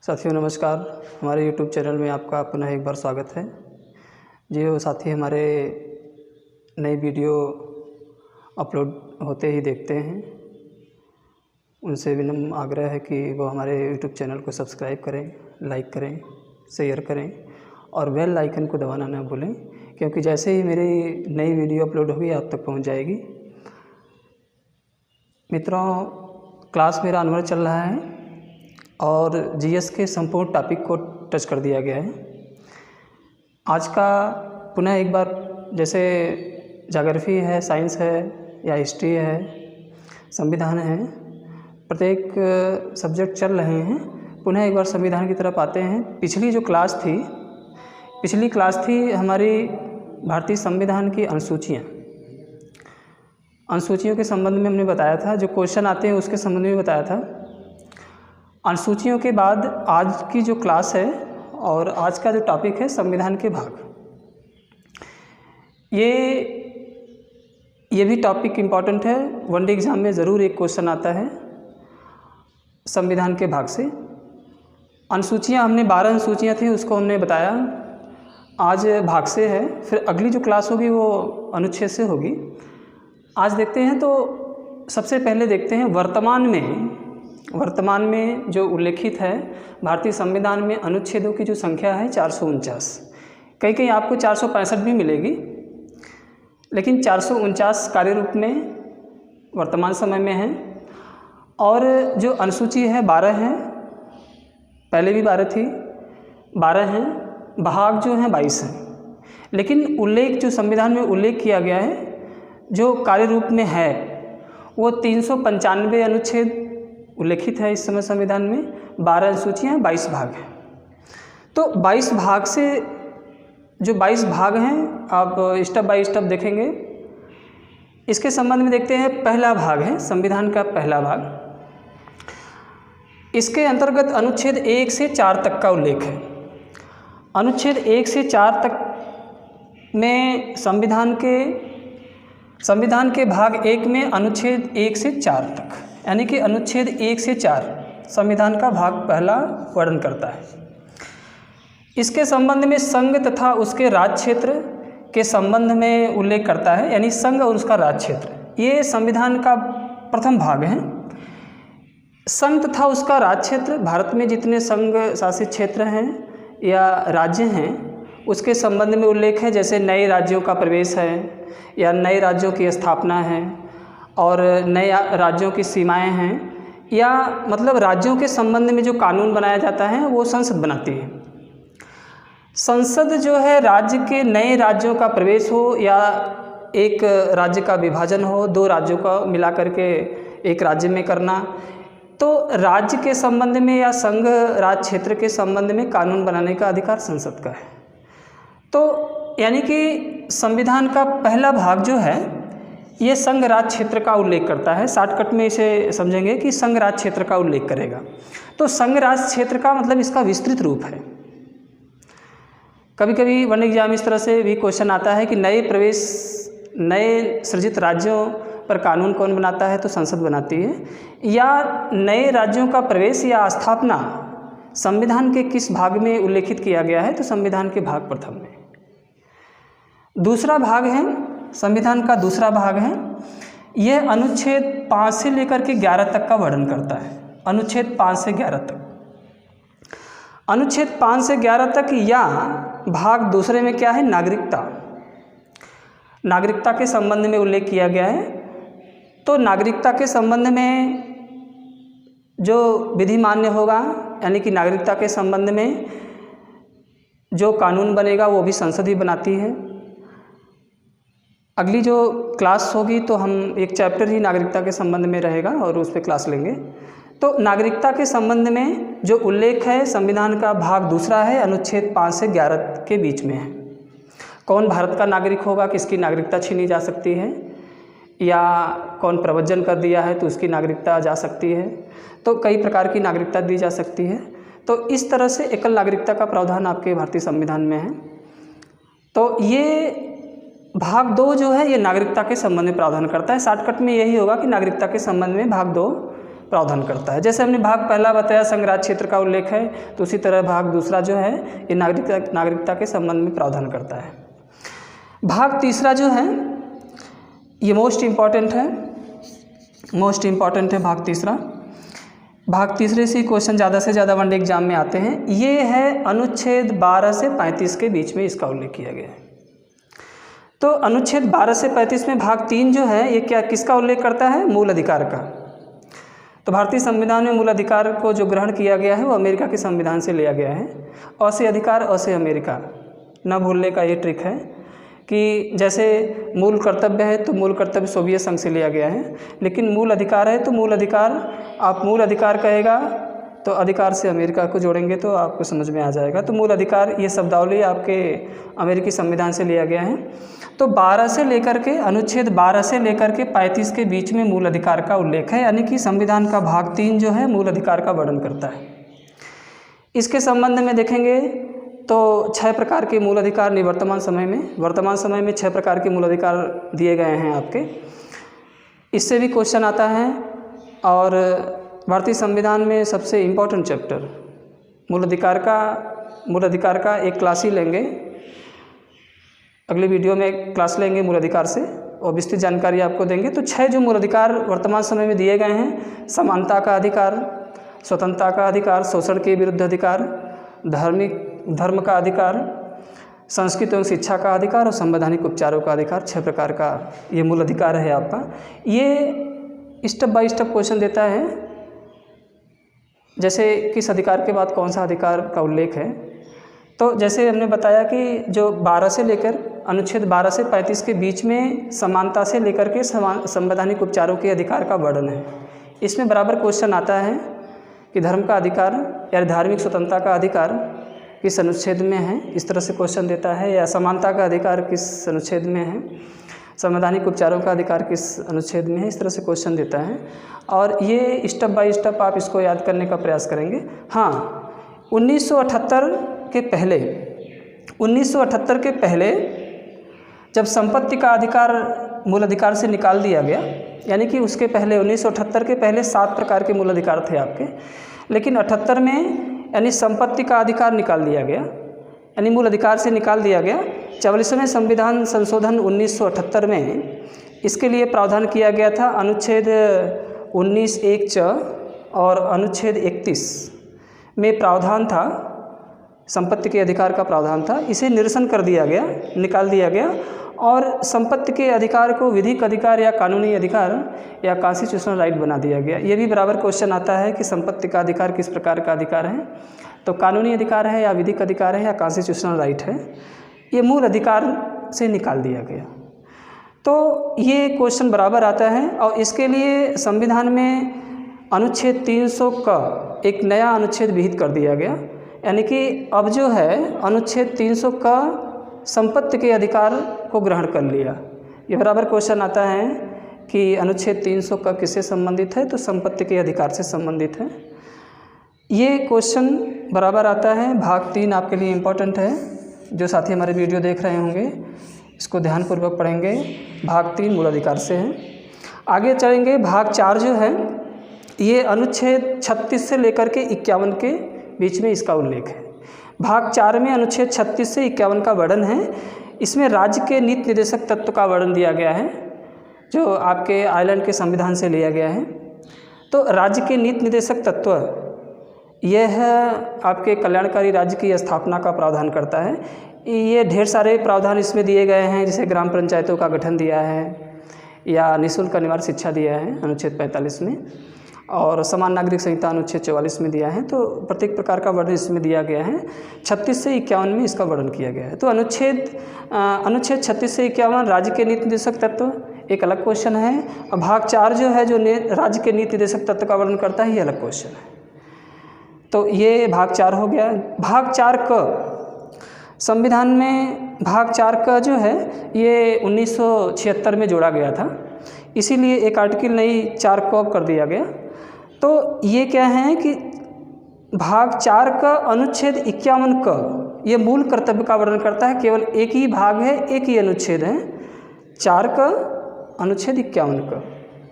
साथियों नमस्कार। हमारे YouTube चैनल में आपका पुनः एक बार स्वागत है। जी हो साथी, हमारे नई वीडियो अपलोड होते ही देखते हैं। उनसे विनम्र आग्रह है कि वो हमारे YouTube चैनल को सब्सक्राइब करें, लाइक करें, शेयर करें और बेल आइकन को दबाना ना भूलें, क्योंकि जैसे ही मेरी नई वीडियो अपलोड होगी आप तक पहुंच जाएगी। मित्रों, क्लास मेरा अनवर चल रहा है और जीएस के संपूर्ण टॉपिक को टच कर दिया गया है। आज का पुनः एक बार, जैसे ज्योग्राफी है, साइंस है या हिस्ट्री है, संविधान है, प्रत्येक सब्जेक्ट चल रहे हैं। पुनः एक बार संविधान की तरफ आते हैं। पिछली क्लास थी हमारी भारतीय संविधान की अनुसूचियों के संबंध में हमने बताया था। जो क्वेश्चन आते हैं उसके संबंध में बताया था। अनुसूचियों के बाद आज की जो क्लास है और आज का जो टॉपिक है संविधान के भाग, ये भी टॉपिक इम्पॉर्टेंट है। वनडे एग्ज़ाम में ज़रूर एक क्वेश्चन आता है संविधान के भाग से। अनुसूचियाँ हमने 12 अनुसूचियाँ थी, उसको हमने बताया। आज भाग से है, फिर अगली जो क्लास होगी वो अनुच्छेद से होगी। आज देखते हैं, तो सबसे पहले देखते हैं वर्तमान में जो उल्लेखित है भारतीय संविधान में अनुच्छेदों की जो संख्या है 449। कहीं आपको 465 भी मिलेगी, लेकिन 449 कार्य रूप में वर्तमान समय में है। और जो अनुसूची है 12 हैं, पहले भी 12 थी, 12 हैं। भाग जो हैं 22 हैं, लेकिन उल्लेख जो संविधान में उल्लेख किया गया है जो कार्य रूप में है वो 395 अनुच्छेद उल्लेखित है इस समय संविधान में। 12 अनुसूचियाँ, 22 भाग हैं। तो 22 भाग से जो 22 भाग हैं, आप स्टेप बाय स्टेप देखेंगे। इसके संबंध में देखते हैं। पहला भाग है संविधान का पहला भाग। इसके अंतर्गत अनुच्छेद 1 से 4 तक का उल्लेख है। अनुच्छेद 1 से 4 तक में संविधान के भाग 1 में अनुच्छेद 1 से 4 तक, यानी कि अनुच्छेद 1 से 4 संविधान का भाग पहला वर्णन करता है। इसके संबंध में संघ तथा उसके राज्य क्षेत्र के संबंध में उल्लेख करता है, यानी संघ और उसका राज्य क्षेत्र, ये संविधान का प्रथम भाग है। संघ तथा उसका राज्य क्षेत्र, भारत में जितने संघ शासित क्षेत्र हैं या राज्य हैं उसके संबंध में उल्लेख है। जैसे नए राज्यों का प्रवेश है या नए राज्यों की स्थापना है और नए राज्यों की सीमाएं हैं, या मतलब राज्यों के संबंध में जो कानून बनाया जाता है वो संसद बनाती है। संसद जो है राज्य के नए राज्यों का प्रवेश हो या एक राज्य का विभाजन हो, 2 राज्यों का मिला करके एक राज्य में करना, तो राज्य के संबंध में या संघ राज्य क्षेत्र के संबंध में कानून बनाने का अधिकार संसद का है। तो यानी कि संविधान का पहला भाग जो है ये संघ राज्य क्षेत्र का उल्लेख करता है। शॉर्टकट में इसे समझेंगे कि संघ राज्य क्षेत्र का उल्लेख करेगा। तो संघ राज्य क्षेत्र का मतलब इसका विस्तृत रूप है। कभी कभी वन एग्जाम इस तरह से भी क्वेश्चन आता है कि नए सृजित राज्यों पर कानून कौन बनाता है, तो संसद बनाती है। या नए राज्यों का प्रवेश या स्थापना संविधान के किस भाग में उल्लेखित किया गया है, तो संविधान के भाग प्रथम में। दूसरा भाग है, संविधान का दूसरा भाग है, यह अनुच्छेद 5 से लेकर के 11 तक का वर्णन करता है। अनुच्छेद 5 से 11 तक, अनुच्छेद 5 से 11 तक, या भाग दूसरे में क्या है, नागरिकता के संबंध में उल्लेख किया गया है। तो नागरिकता के संबंध में जो विधि मान्य होगा, यानी कि नागरिकता के संबंध में जो कानून बनेगा वो भी संसद ही बनाती है। अगली जो क्लास होगी तो हम एक चैप्टर ही नागरिकता के संबंध में रहेगा और उस पर क्लास लेंगे। तो नागरिकता के संबंध में जो उल्लेख है संविधान का भाग दूसरा है, अनुच्छेद 5 से 11 के बीच में है। कौन भारत का नागरिक होगा, किसकी नागरिकता छीनी जा सकती है, या कौन प्रव्रजन कर दिया है तो उसकी नागरिकता जा सकती है। तो कई प्रकार की नागरिकता दी जा सकती है। तो इस तरह से एकल नागरिकता का प्रावधान आपके भारतीय संविधान में है। तो ये भाग 2 जो है ये नागरिकता के संबंध में प्रावधान करता है। शॉर्टकट में यही होगा कि नागरिकता के संबंध में भाग 2 प्रावधान करता है। जैसे हमने भाग पहला बताया संघराज्य क्षेत्र का उल्लेख है, तो उसी तरह भाग दूसरा जो है ये नागरिकता के संबंध में प्रावधान करता है। भाग तीसरा जो है ये मोस्ट इम्पॉर्टेंट है भाग तीसरा। भाग तीसरे से क्वेश्चन ज़्यादा से ज़्यादा वनडे एग्जाम में आते हैं। ये है अनुच्छेद 12 से 35 के बीच में इसका उल्लेख किया गया है। तो अनुच्छेद 12 से 35 में भाग 3 जो है ये किसका उल्लेख करता है? मूल अधिकार का। तो भारतीय संविधान में मूल अधिकार को जो ग्रहण किया गया है वो अमेरिका के संविधान से लिया गया है। अ से अधिकार, अ से अमेरिका, न भूलने का ये ट्रिक है कि जैसे मूल कर्तव्य है तो मूल कर्तव्य सोवियत संघ से लिया गया है, लेकिन मूल अधिकार है तो मूल अधिकार, आप मूल अधिकार कहेगा तो अधिकार से अमेरिका को जोड़ेंगे तो आपको समझ में आ जाएगा। तो मूल अधिकार ये शब्दावली आपके अमेरिकी संविधान से लिया गया है। तो 12 से लेकर के अनुच्छेद 12 से लेकर के 35 के बीच में मूल अधिकार का उल्लेख है, यानी कि संविधान का भाग 3 जो है मूल अधिकार का वर्णन करता है। इसके संबंध में देखेंगे तो 6 प्रकार के मूल अधिकार वर्तमान समय में 6 प्रकार के मूल अधिकार दिए गए हैं आपके। इससे भी क्वेश्चन आता है। और भारतीय संविधान में सबसे इम्पोर्टेंट चैप्टर मूल अधिकार का एक क्लास ही लेंगे, अगले वीडियो में एक क्लास लेंगे मूल अधिकार से और विस्तृत जानकारी आपको देंगे। तो 6 जो मूल अधिकार वर्तमान समय में दिए गए हैं, समानता का अधिकार, स्वतंत्रता का अधिकार, शोषण के विरुद्ध अधिकार, धर्म का अधिकार, संस्कृति एवं शिक्षा का अधिकार और संवैधानिक उपचारों का अधिकार, 6 प्रकार का ये मूल अधिकार है आपका। ये स्टेप बाय स्टेप क्वेश्चन देता है, जैसे किस अधिकार के बाद कौन सा अधिकार का उल्लेख है। तो जैसे हमने बताया कि जो 12 से लेकर अनुच्छेद 12 से 35 के बीच में समानता से लेकर के संवैधानिक उपचारों के अधिकार का वर्णन है। इसमें बराबर क्वेश्चन आता है कि धर्म का अधिकार या धार्मिक स्वतंत्रता का अधिकार किस अनुच्छेद में है, इस तरह से क्वेश्चन देता है। या समानता का अधिकार किस अनुच्छेद में है, संवैधानिक उपचारों का अधिकार किस अनुच्छेद में है, इस तरह से क्वेश्चन देता है। और ये स्टेप बाय स्टेप आप इसको याद करने का प्रयास करेंगे। हाँ, 1978 के पहले जब संपत्ति का अधिकार मूल अधिकार से निकाल दिया गया, यानी कि उसके पहले 1978 के पहले 7 प्रकार के मूल अधिकार थे आपके, लेकिन 78 में यानी संपत्ति का अधिकार निकाल दिया गया, यानी मूल अधिकार से निकाल दिया गया। 44वें संविधान संशोधन 1978 में इसके लिए प्रावधान किया गया था। अनुच्छेद 19(1) च और अनुच्छेद 31 में प्रावधान था, संपत्ति के अधिकार का प्रावधान था। इसे निरसन कर दिया गया, निकाल दिया गया और संपत्ति के अधिकार को विधिक अधिकार या कानूनी अधिकार या कॉन्स्टिट्यूशनल राइट बना दिया गया। ये भी बराबर क्वेश्चन आता है कि संपत्ति का अधिकार किस प्रकार का अधिकार है, तो कानूनी अधिकार है या विधिक अधिकार है या कॉन्स्टिट्यूशनल राइट है। ये मूल अधिकार से निकाल दिया गया। तो ये क्वेश्चन बराबर आता है। और इसके लिए संविधान में अनुच्छेद 300 का एक नया अनुच्छेद विहित कर दिया गया, यानी कि अब जो है अनुच्छेद 300 का संपत्ति के अधिकार को ग्रहण कर लिया। ये बराबर क्वेश्चन आता है कि अनुच्छेद 300 का किससे संबंधित है, तो संपत्ति के अधिकार से संबंधित है। ये क्वेश्चन बराबर आता है। भाग 3 आपके लिए इम्पोर्टेंट है। जो साथी हमारे वीडियो देख रहे होंगे इसको ध्यानपूर्वक पढ़ेंगे। भाग 3 मूल अधिकार से है। आगे चलेंगे। भाग 4 जो है ये अनुच्छेद 36 से लेकर के 51 के बीच में इसका उल्लेख है। भाग 4 में अनुच्छेद 36 से 51 का वर्णन है। इसमें राज्य के नीति निर्देशक तत्व का वर्णन दिया गया है, जो आपके आयरलैंड के संविधान से लिया गया है। तो राज्य के नीति निर्देशक तत्व यह है आपके कल्याणकारी राज्य की स्थापना का प्रावधान करता है। ये ढेर सारे प्रावधान इसमें दिए गए हैं, जैसे ग्राम पंचायतों का गठन दिया है या निःशुल्क अनिवार्य शिक्षा दिया है अनुच्छेद 45 में, और समान नागरिक संहिता अनुच्छेद 44 में दिया है। तो प्रत्येक प्रकार का वर्णन इसमें दिया गया है। 36 से 51 में इसका वर्णन किया गया है। तो अनुच्छेद 36 से 51 राज्य के नीति निर्देशक तत्व एक अलग क्वेश्चन है, और भाग 4 जो है जो राज्य के नीति निर्देशक तत्व का वर्णन करता है, ये अलग क्वेश्चन है। तो ये भाग 4 हो गया। भाग 4 क संविधान में भाग 4 का जो है ये 1976 में जोड़ा गया था, इसीलिए एक आर्टिकल नई 4 क कर दिया गया। तो ये क्या है कि भाग 4 का अनुच्छेद 51 क ये मूल कर्तव्य का वर्णन करता है। केवल एक ही भाग है, एक ही अनुच्छेद है, 4 का अनुच्छेद 51 का,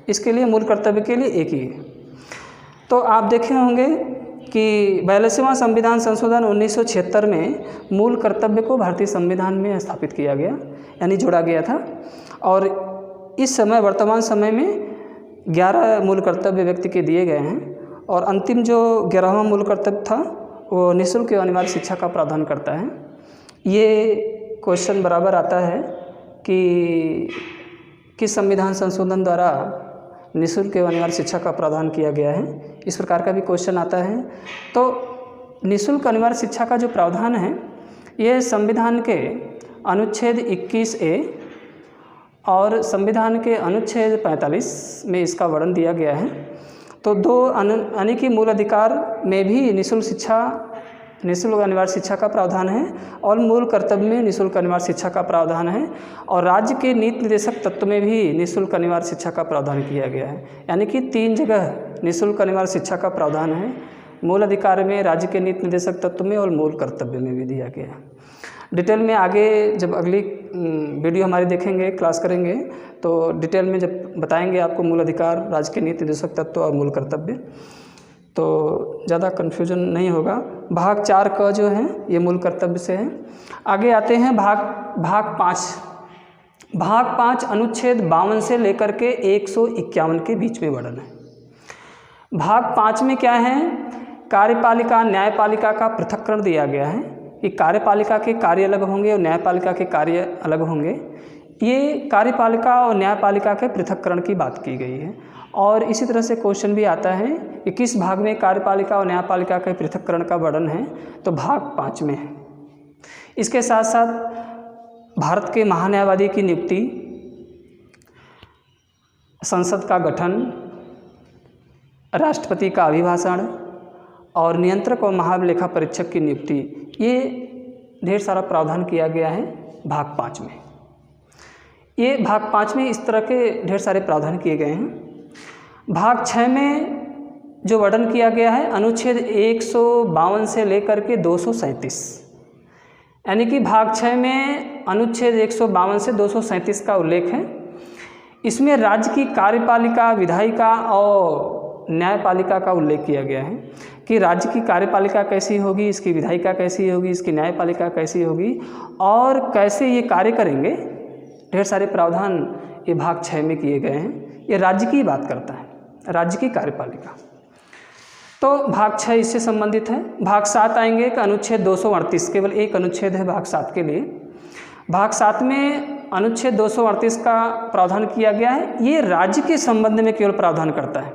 इसके लिए मूल कर्तव्य के लिए एक ही है। तो आप देखे होंगे कि 42वां संविधान संशोधन 1976 में मूल कर्तव्य को भारतीय संविधान में स्थापित किया गया, यानी जोड़ा गया था। और इस समय वर्तमान समय में 11 मूल कर्तव्य व्यक्ति के दिए गए हैं और अंतिम जो 11वां मूल कर्तव्य था वो निःशुल्क एवं अनिवार्य शिक्षा का प्रावधान करता है। ये क्वेश्चन बराबर आता है कि किस संविधान संशोधन द्वारा निःशुल्क एवं अनिवार्य शिक्षा का प्रावधान किया गया है, इस प्रकार का भी क्वेश्चन आता है। तो निःशुल्क अनिवार्य शिक्षा का जो प्रावधान है ये संविधान के अनुच्छेद 21A और संविधान के अनुच्छेद 45 में इसका वर्णन दिया गया है। तो दो यानी कि मूल अधिकार में भी निःशुल्क अनिवार्य शिक्षा का प्रावधान है और मूल कर्तव्य में निःशुल्क अनिवार्य शिक्षा का प्रावधान है और राज्य के नीति निर्देशक तत्व में भी निःशुल्क अनिवार्य शिक्षा का प्रावधान किया गया है। यानी कि 3 जगह निःशुल्क अनिवार्य शिक्षा का प्रावधान है, मूल अधिकार में, राज्य के नीति निर्देशक तत्व में और मूल कर्तव्य में भी दिया गया है। डिटेल में आगे जब अगली वीडियो हमारी देखेंगे, क्लास करेंगे, तो डिटेल में जब बताएंगे आपको मूल अधिकार, राज्य के नीति निर्देशक तत्व और मूल कर्तव्य, तो ज़्यादा कन्फ्यूजन नहीं होगा। भाग 4 का जो है ये मूल कर्तव्य से है। आगे आते हैं भाग 5। भाग 5 अनुच्छेद 52 से लेकर के 151 के बीच में वर्णन है। भाग 5 में क्या है, कार्यपालिका न्यायपालिका का पृथक्करण दिया गया है कि कार्यपालिका के कार्य अलग होंगे और न्यायपालिका के कार्य अलग होंगे। ये कार्यपालिका और न्यायपालिका के पृथक्करण की बात की गई है। और इसी तरह से क्वेश्चन भी आता है कि किस भाग में कार्यपालिका और न्यायपालिका के पृथक्करण का वर्णन है, तो भाग 5 में है। इसके साथ साथ भारत के महान्यायवादी की नियुक्ति, संसद का गठन, राष्ट्रपति का अभिभाषण और नियंत्रक और महालेखा परीक्षक की नियुक्ति, ये ढेर सारा प्रावधान किया गया है भाग 5 में। ये भाग 5 में इस तरह के ढेर सारे प्रावधान किए गए हैं। भाग 6 में जो वर्णन किया गया है अनुच्छेद 152 से लेकर के 237, यानी कि भाग 6 में अनुच्छेद 152 से 237 का उल्लेख है। इसमें राज्य की कार्यपालिका, विधायिका और न्यायपालिका का उल्लेख किया गया है कि राज्य की कार्यपालिका कैसी होगी, इसकी विधायिका कैसी होगी, इसकी न्यायपालिका कैसी होगी और कैसे ये कार्य करेंगे। ढेर सारे प्रावधान ये भाग 6 में किए गए हैं। ये राज्य की बात करता है, राज्य की कार्यपालिका। तो भाग 6 इससे संबंधित है। भाग 7 आएंगे कि अनुच्छेद 238, केवल एक अनुच्छेद है भाग 7 के लिए। भाग 7 में अनुच्छेद 238 का प्रावधान किया गया है, ये राज्य के संबंध में केवल प्रावधान करता है।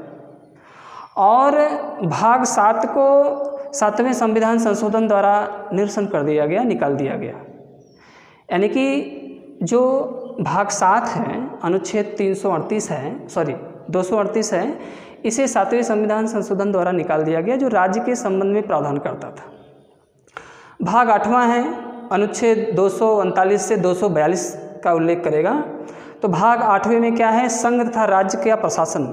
और भाग 7 को 7वें संविधान संशोधन द्वारा निरसन कर दिया गया, निकाल दिया गया। यानी कि जो भाग 7 है, अनुच्छेद 238 है, इसे 7वें संविधान संशोधन द्वारा निकाल दिया गया, जो राज्य के संबंध में प्रावधान करता था। भाग 8वां है, अनुच्छेद 239 से 242 का उल्लेख करेगा। तो भाग 8वें में क्या है, संघ तथा राज्य का प्रशासन।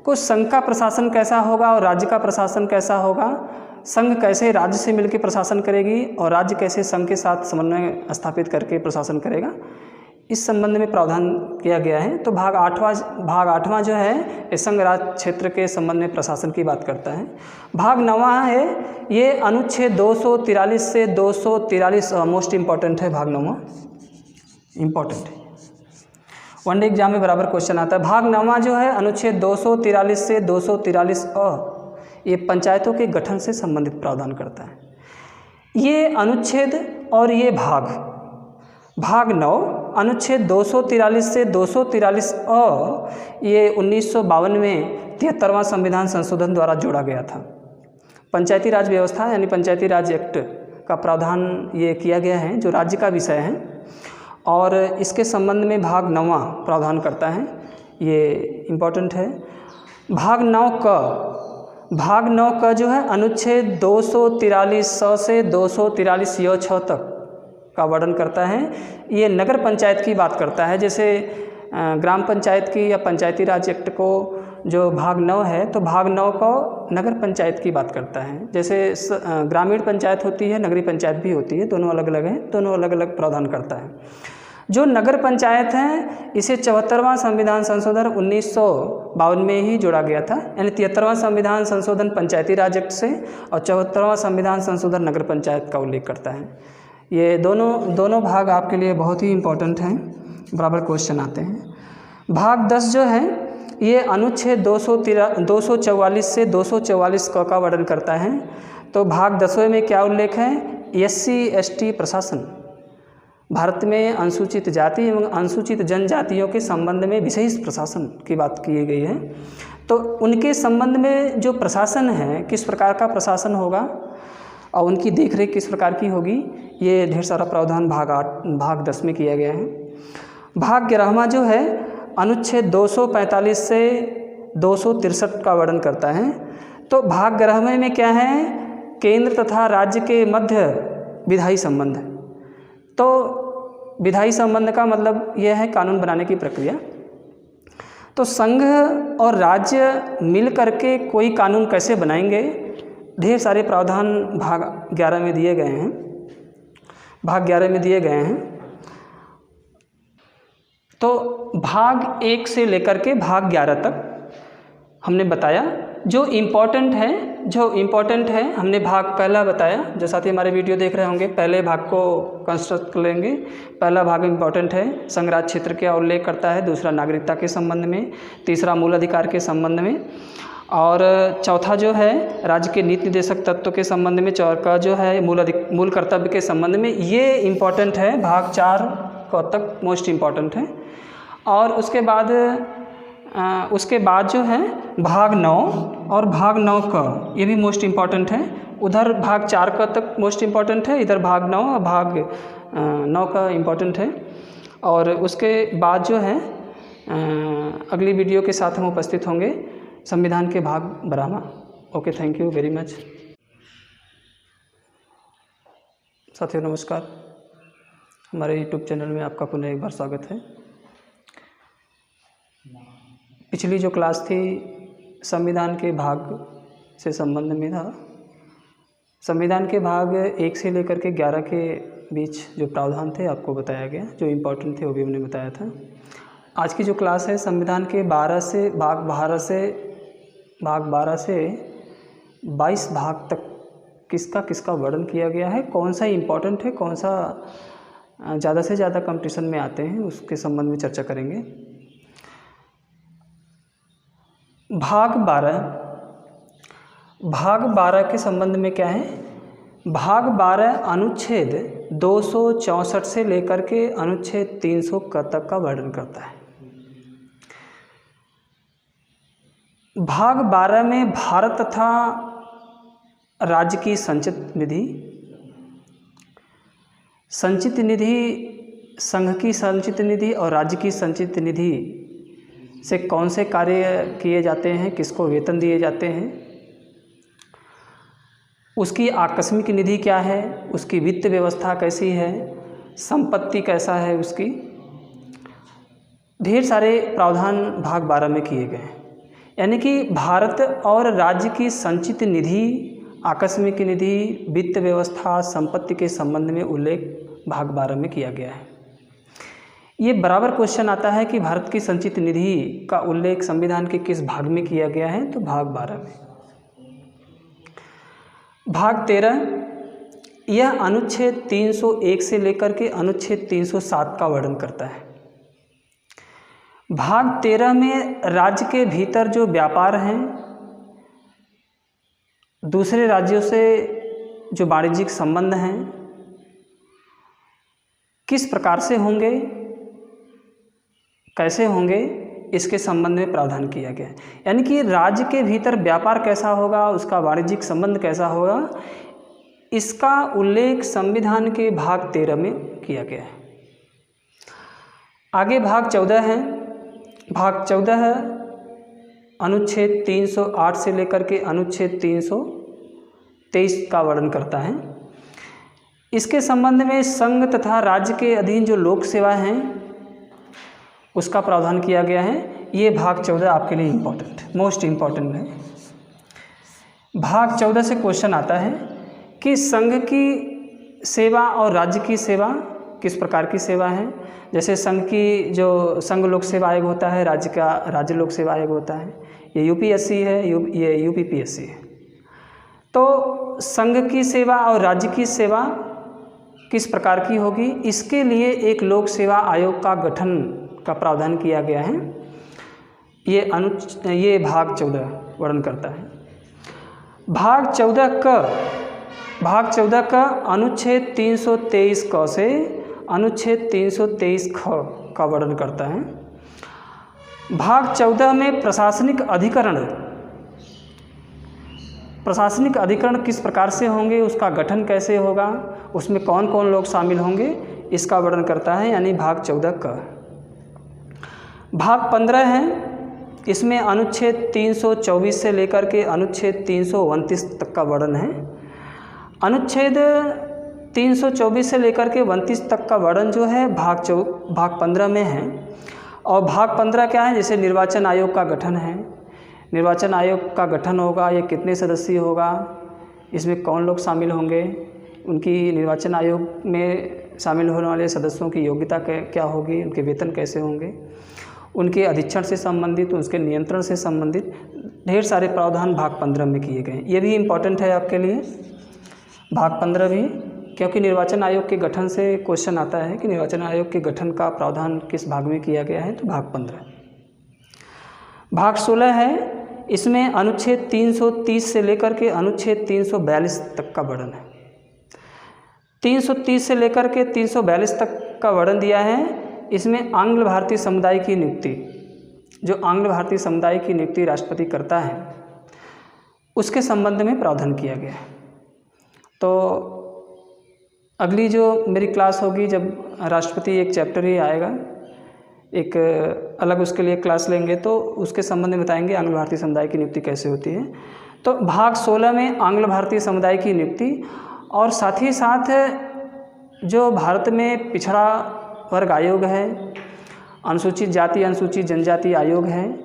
कुछ संघ का प्रशासन कैसा होगा और राज्य का प्रशासन कैसा होगा, संघ कैसे राज्य से मिलकर प्रशासन करेगी और राज्य कैसे संघ के साथ समन्वय स्थापित करके प्रशासन करेगा, इस संबंध में प्रावधान किया गया है। तो भाग 8वां जो है ये संघ राज्य क्षेत्र के संबंध में प्रशासन की बात करता है। भाग 9वां है, ये अनुच्छेद 243 से 243 मोस्ट इम्पॉर्टेंट है। भाग 9वां इम्पॉर्टेंट है, वनडे एग्जाम में बराबर क्वेश्चन आता है। भाग 9वां जो है अनुच्छेद 243 से 243 ये पंचायतों के गठन से संबंधित प्रावधान करता है। ये अनुच्छेद और ये भाग 9 अनुच्छेद 243 से 243 ये 1952 में 73वां संविधान संशोधन द्वारा जोड़ा गया था। पंचायती राज व्यवस्था यानी पंचायती राज एक्ट का प्रावधान ये किया गया है, जो राज्य का विषय है, और इसके संबंध में भाग 9वां प्रावधान करता है, ये इम्पोर्टेंट है। भाग 9 का जो है अनुच्छेद 243 से 243 6 तक का वर्णन करता है। ये नगर पंचायत की बात करता है, जैसे ग्राम पंचायत की या पंचायती राज एक्ट को जो भाग 9 है, तो भाग 9 को नगर पंचायत की बात करता है। जैसे ग्रामीण पंचायत होती है, नगरीय पंचायत भी होती है, दोनों अलग अलग हैं, दोनों अलग अलग प्रावधान करता है। जो नगर पंचायत हैं इसे 74वां संविधान संशोधन 1952 में ही जोड़ा गया था, यानी 73वां संविधान संशोधन पंचायती राज एक्ट से और 74वां संविधान संशोधन नगर पंचायत का उल्लेख करता है। ये दोनों भाग आपके लिए बहुत ही इम्पोर्टेंट हैं, बराबर क्वेश्चन आते हैं। भाग 10 जो है ये अनुच्छेद 244 से 244 का वर्णन करता है। तो भाग 10वें में क्या उल्लेख है? SC/ST प्रशासन, भारत में अनुसूचित जाति एवं अनुसूचित जनजातियों के संबंध में विशेष प्रशासन की बात की गई है। तो उनके संबंध में जो प्रशासन है, किस प्रकार का प्रशासन होगा और उनकी देखरेख किस प्रकार की होगी, ये ढेर सारा प्रावधान भाग 10 में किया गया है। भाग 11वां जो है अनुच्छेद 245 से 263 का वर्णन करता है। तो भाग 11वें में क्या है? केंद्र तथा राज्य के मध्य विधायी संबंध। तो विधायी संबंध का मतलब यह है कानून बनाने की प्रक्रिया। तो संघ और राज्य मिल करके कोई कानून कैसे बनाएंगे, ढेर सारे प्रावधान भाग 11 में दिए गए हैं, भाग 11 में दिए गए हैं। तो भाग 1 से लेकर के भाग 11 तक हमने बताया। जो इम्पोर्टेंट है हमने भाग पहला बताया। जो साथी हमारे वीडियो देख रहे होंगे पहले भाग को कंस्ट्रक्ट कर लेंगे। पहला भाग इम्पोर्टेंट है, संघ राज्य क्षेत्र का उल्लेख करता है, दूसरा नागरिकता के संबंध में, तीसरा मूल अधिकार के संबंध में, और चौथा जो है राज्य के नीति निर्देशक तत्व के संबंध में, चौथा जो है मूल कर्तव्य के संबंध में। ये इम्पोर्टेंट है, भाग 4 को तक मोस्ट इम्पॉर्टेंट है। और उसके बाद जो है भाग 9 और भाग 9 का ये भी मोस्ट इम्पॉर्टेंट है। उधर भाग 4 का तक मोस्ट इम्पॉर्टेंट है, इधर भाग 9 और भाग 9 का इम्पॉर्टेंट है। और उसके बाद जो है अगली वीडियो के साथ हम उपस्थित होंगे संविधान के भाग 12वां। Okay, thank you very much. साथियों नमस्कार, हमारे यूट्यूब चैनल में आपका पुनः एक बार स्वागत है। पिछली जो क्लास थी संविधान के भाग से संबंध में था। संविधान के भाग 1 से लेकर के 11 के बीच जो प्रावधान थे आपको बताया गया, जो इम्पोर्टेंट थे वो भी हमने बताया था। आज की जो क्लास है संविधान के भाग 12 से 22 भाग तक किसका वर्णन किया गया है, कौन सा इम्पोर्टेंट है, कौन सा ज़्यादा से ज़्यादा कंपटीशन में आते हैं, उसके संबंध में चर्चा करेंगे। भाग 12 के संबंध में क्या है? भाग 12 अनुच्छेद 264 से लेकर के अनुच्छेद 300 तक का वर्णन करता है। भाग 12 में भारत तथा राज्य की संचित निधि, संघ की संचित निधि और राज्य की संचित निधि से कौन से कार्य किए जाते हैं, किसको वेतन दिए जाते हैं, उसकी आकस्मिक निधि क्या है, उसकी वित्त व्यवस्था कैसी है, संपत्ति कैसा है उसकी, ढेर सारे प्रावधान भाग 12 में किए गए हैं। यानी कि भारत और राज्य की संचित निधि, आकस्मिक निधि, वित्त व्यवस्था, संपत्ति के संबंध में उल्लेख भाग 12 में किया गया है। ये बराबर क्वेश्चन आता है कि भारत की संचित निधि का उल्लेख संविधान के किस भाग में किया गया है, तो भाग 12 में। भाग 13 यह अनुच्छेद 301 से लेकर के अनुच्छेद 307 का वर्णन करता है। भाग 13 में राज्य के भीतर जो व्यापार हैं, दूसरे राज्यों से जो वाणिज्यिक संबंध हैं, किस प्रकार से होंगे, कैसे होंगे, इसके संबंध में प्रावधान किया गया है। यानी कि राज्य के भीतर व्यापार कैसा होगा, उसका वाणिज्यिक संबंध कैसा होगा, इसका उल्लेख संविधान के भाग 13 में किया गया है। आगे भाग 14 है। भाग 14 अनुच्छेद 308 से लेकर के अनुच्छेद 323 का वर्णन करता है। इसके संबंध में संघ तथा राज्य के अधीन जो लोक सेवा हैं उसका प्रावधान किया गया है। ये भाग 14 आपके लिए मोस्ट इम्पॉर्टेंट है। भाग 14 से क्वेश्चन आता है कि संघ की सेवा और राज्य की सेवा किस प्रकार की सेवा हैं। जैसे संघ की जो संघ लोक सेवा आयोग होता है, राज्य का राज्य लोक सेवा आयोग होता है, ये यूपीएससी है, ये यूपीपीएससी है। तो संघ की सेवा और राज्य की सेवा किस प्रकार की होगी, इसके लिए एक लोक सेवा आयोग का गठन का प्रावधान किया गया है। ये भाग 14 वर्णन करता है। भाग 14 का अनुच्छेद 323 क से अनुच्छेद 323 ख का वर्णन करता है। भाग 14 में प्रशासनिक अधिकरण किस प्रकार से होंगे, उसका गठन कैसे होगा, उसमें कौन कौन लोग शामिल होंगे, इसका वर्णन करता है, यानी भाग 14 का। भाग 15 है, इसमें अनुच्छेद 324 से लेकर के अनुच्छेद 329 तक का वर्णन है। अनुच्छेद 324 से लेकर के 29 तक का वर्णन जो है भाग 15 में है। और भाग 15 क्या है, जैसे निर्वाचन आयोग का गठन है, निर्वाचन आयोग का गठन होगा, ये कितने सदस्यीय होगा, इसमें कौन लोग शामिल होंगे, उनकी निर्वाचन आयोग में शामिल होने वाले सदस्यों की योग्यता क्या होगी, उनके वेतन कैसे होंगे, उनके अधीक्षण से संबंधित, उसके नियंत्रण से संबंधित ढेर सारे प्रावधान भाग 15 में किए गए। ये भी इम्पॉर्टेंट है आपके लिए भाग 15 भी, क्योंकि निर्वाचन आयोग के गठन से क्वेश्चन आता है कि निर्वाचन आयोग के गठन का प्रावधान किस भाग में किया गया है, तो भाग 15। भाग 16 है, इसमें अनुच्छेद 330 से लेकर के अनुच्छेद 342 तक का वर्णन है। 330 से लेकर के 342 तक का वर्णन दिया है। इसमें आंग्ल भारतीय समुदाय की नियुक्ति, जो आंग्ल भारतीय समुदाय की नियुक्ति राष्ट्रपति करता है, उसके संबंध में प्रावधान किया गया है। तो अगली जो मेरी क्लास होगी, जब राष्ट्रपति एक चैप्टर ही आएगा, एक अलग उसके लिए क्लास लेंगे, तो उसके संबंध में बताएंगे आंग्ल भारतीय समुदाय की नियुक्ति कैसे होती है। तो भाग 16 में आंग्ल भारतीय समुदाय की नियुक्ति, और साथ ही साथ जो भारत में पिछड़ा वर्ग आयोग है, अनुसूचित जाति अनुसूचित जनजाति आयोग है,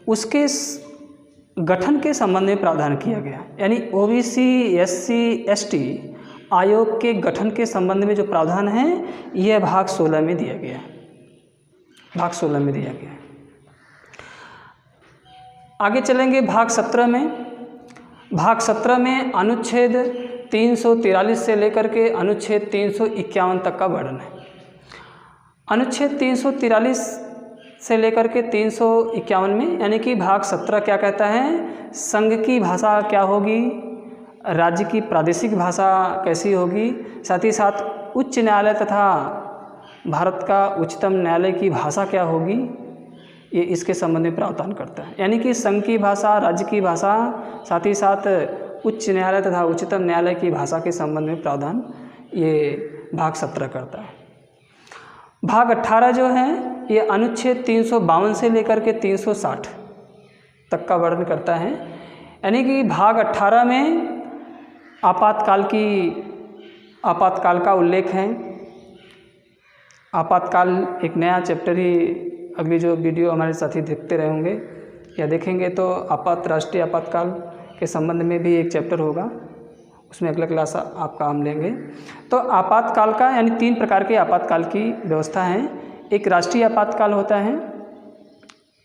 उसके गठन के संबंध में प्रावधान किया गया। यानी ओबीसी एससी एसटी आयोग के गठन के संबंध में जो प्रावधान है, यह भाग 16 में दिया गया है, भाग 16 में दिया गया है। आगे चलेंगे भाग 17 में। भाग 17 में अनुच्छेद 343 से लेकर के अनुच्छेद 351 तक का वर्णन है। अनुच्छेद 343 से लेकर के 351 में, यानी कि भाग 17 क्या कहता है, संघ की भाषा क्या होगी, राज्य की प्रादेशिक भाषा कैसी होगी, साथ ही साथ उच्च न्यायालय तथा भारत का उच्चतम न्यायालय की भाषा क्या होगी, ये इसके संबंध में प्रावधान करता है। यानी कि संघ की भाषा, राज्य की भाषा, साथ ही साथ उच्च न्यायालय तथा उच्चतम न्यायालय की भाषा के संबंध में प्रावधान ये भाग 17 करता है। भाग 18 जो है, ये अनुच्छेद 352 से लेकर के 360 तक का वर्णन करता है। यानी कि भाग 18 में आपातकाल का उल्लेख है। आपातकाल एक नया चैप्टर ही अगली जो वीडियो हमारे साथी देखते रहेंगे या देखेंगे, तो राष्ट्रीय आपातकाल के संबंध में भी एक चैप्टर होगा, उसमें अगला क्लास आपका हम लेंगे। तो आपातकाल का, यानी 3 प्रकार के आपातकाल की व्यवस्था है। एक राष्ट्रीय आपातकाल होता है,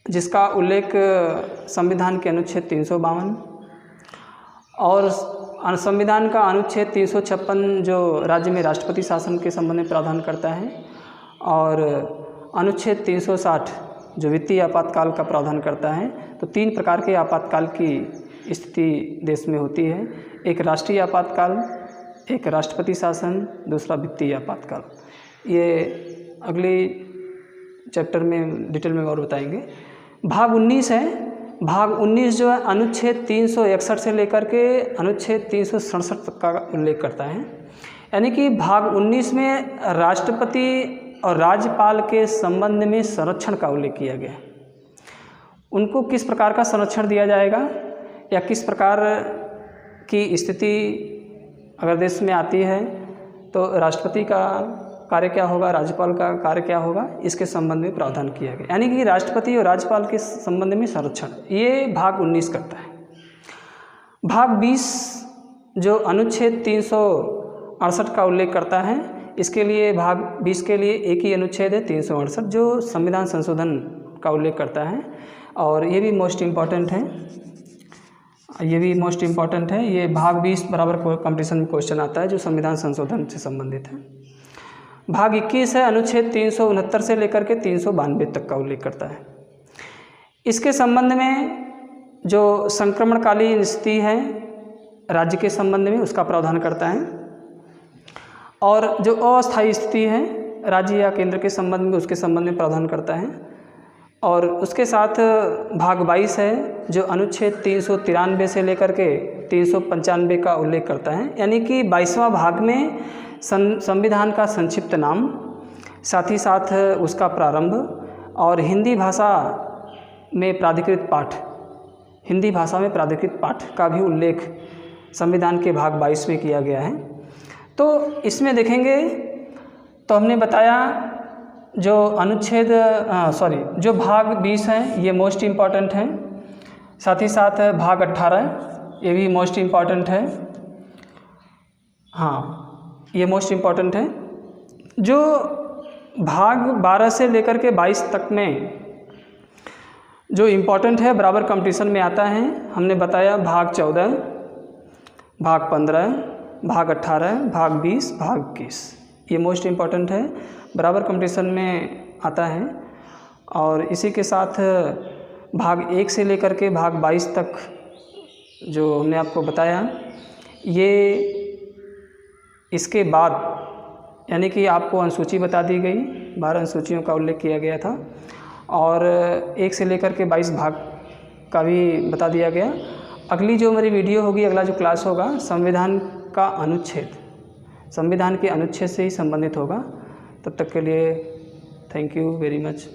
जिसका उल्लेख संविधान के अनुच्छेद 352 और संविधान का अनुच्छेद 356 जो राज्य में राष्ट्रपति शासन के संबंध में प्रावधान करता है, और अनुच्छेद 360 जो वित्तीय आपातकाल का प्रावधान करता है। तो 3 प्रकार के आपातकाल की स्थिति देश में होती है। एक राष्ट्रीय आपातकाल, एक राष्ट्रपति शासन, दूसरा वित्तीय आपातकाल। ये अगली चैप्टर में डिटेल में और बताएंगे। भाग 19 है। भाग 19 जो है अनुच्छेद 361 से लेकर के अनुच्छेद 367 तक का उल्लेख करता है। यानी कि भाग 19 में राष्ट्रपति और राज्यपाल के संबंध में संरक्षण का उल्लेख किया गया है। उनको किस प्रकार का संरक्षण दिया जाएगा, या किस प्रकार की स्थिति अगर देश में आती है तो राष्ट्रपति का कार्य क्या होगा, राज्यपाल का कार्य क्या होगा, इसके संबंध में प्रावधान किया गया। यानी कि राष्ट्रपति और राज्यपाल के संबंध में संरक्षण, ये भाग 19 करता है। भाग 20 जो अनुच्छेद 368 का उल्लेख करता है, इसके लिए भाग 20 के लिए एक ही अनुच्छेद है 368 जो संविधान संशोधन का उल्लेख करता है, और ये भी मोस्ट इम्पॉर्टेंट है, ये भाग 20 बराबर कंपटीशन में क्वेश्चन आता है जो संविधान संशोधन से संबंधित है। भाग 21 है अनुच्छेद 369 से लेकर के 392 तक का उल्लेख करता है। इसके संबंध में जो संक्रमणकालीन स्थिति है राज्य के संबंध में उसका प्रावधान करता है, और जो अस्थायी स्थिति है राज्य या केंद्र के संबंध में उसके संबंध में प्रावधान करता है। और उसके साथ भाग 22 है जो अनुच्छेद 393 से लेकर के 395 का उल्लेख करता है, यानी कि 22वां भाग में संविधान का संक्षिप्त नाम, साथ ही साथ उसका प्रारंभ, और हिंदी भाषा में प्राधिकृत पाठ का भी उल्लेख संविधान के भाग 22 में किया गया है। तो इसमें देखेंगे तो हमने बताया जो जो भाग 20 है ये मोस्ट इम्पॉर्टेंट है, साथ ही साथ भाग 18 ये भी मोस्ट इम्पॉर्टेंट है, हाँ ये मोस्ट इम्पॉर्टेंट है। जो भाग 12 से लेकर के 22 तक में जो इम्पॉर्टेंट है बराबर कंपटीशन में आता है, हमने बताया भाग 14, भाग 15, भाग 18, भाग 20, भाग 21, ये मोस्ट इम्पॉर्टेंट है, बराबर कंपटीशन में आता है। और इसी के साथ भाग 1 से लेकर के भाग 22 तक जो हमने आपको बताया, ये इसके बाद यानी कि आपको अनुसूची बता दी गई, 12 अनुसूचियों का उल्लेख किया गया था, और 1 से लेकर के 22 भाग का भी बता दिया गया। अगली जो मेरी वीडियो होगी, अगला जो क्लास होगा, संविधान के अनुच्छेद से ही संबंधित होगा। तब तक के लिए थैंक यू वेरी मच।